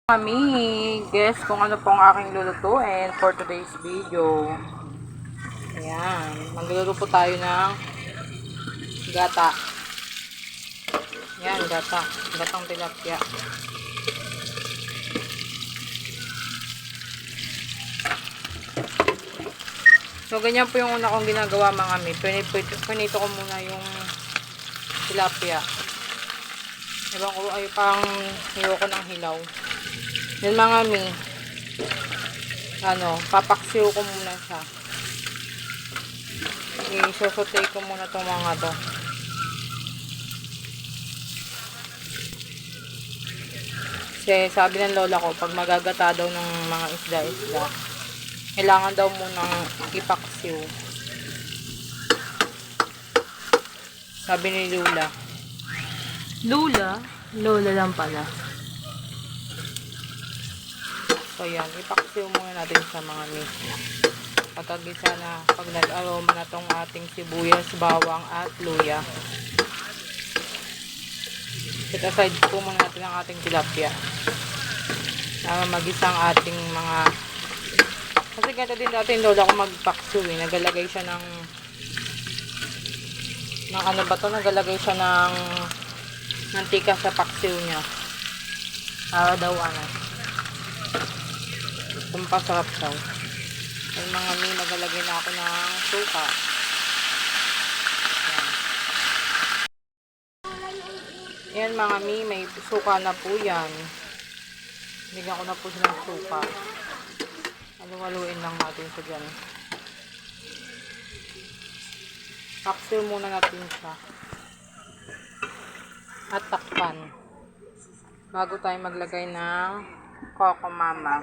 Kami, guess kung ano pong aking lulutuin for today's video. Ayan, magluluto po tayo ng gata. Ayan, gatang tilapia. So, ganyan po yung una kong ginagawa mga mi. Pinito ko muna yung tilapia. Ibang ko ay pang hiwa ko ng hilaw. Yan mga mi, papaksiw ko muna siya. I-saute ko muna itong mga to. Kasi sabi ng lola ko, pag magagata daw ng mga isda-isda, kailangan daw munang ipaksiw. Sabi ni Lola. Lola lang pala. So yan, ipaksiw muna natin sa mga meat. Pagkagisa na, pag nag-aroma na tong ating sibuyas, bawang at luya. Set aside po muna natin ang ating tilapia. Magisa ang ating mga... Kasi ganito din dati yung lola ko magpaksiw eh. Nagalagay siya ng nagalagay siya ng mantika sa paksiw niya. Para daw kumpasarap daw. Ay mga mi, nagalagay na ako ng suka. Yan mga mi, may suka na po yan. Bigyan ko na po siya ng suka. Haluin lang natin siya dyan. Paksiw muna natin siya. At takpan. Bago tayo maglagay ng Coco Mama.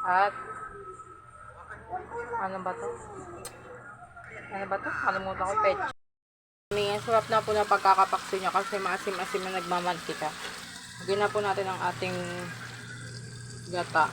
At ano ba to? Kalimutan ko, pecha. Ang sarap na po na pagkakapaksiw niya kasi maasim-asim na nagmamantika. Lagyan na po natin ang ating gata.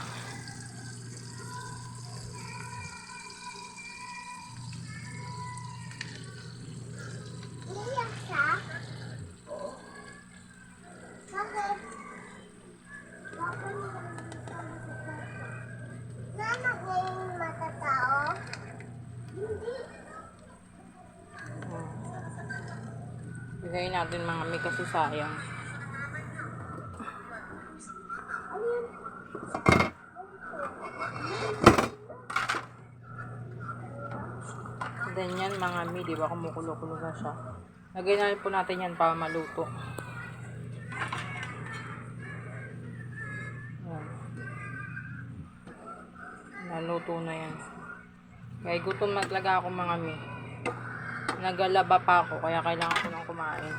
Bigay natin mga mi kasi sayang. Then yan mga mi, diba kumukulo-kulo na siya. Lagay na rin po natin yan para maluto. Yan. Naluto na yan. Kaya gutom na talaga ako mga mi. Nagalaba pa ako, kaya kailangan ko nang kumain.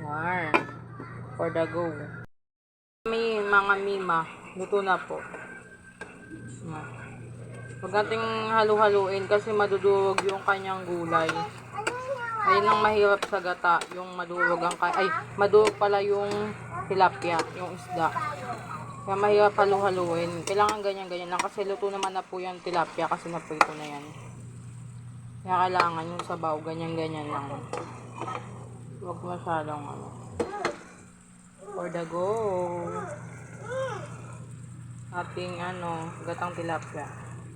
Yan. For the go. May mga mima, luto na po. Huwag nating halu-haluin kasi madudurog yung kanyang gulay. Ayun ang mahirap sa gata, yung madurog madurog pala yung tilapia, yung isda. Kaya mahirap halu-haluin. Kailangan ganyan-ganyan lang kasi luto naman na po yung tilapia kasi naprito na yan. Kaya kailangan yung sabaw, ganyan-ganyan lang. Huwag masyadong For the go. Ating gatang tilapia.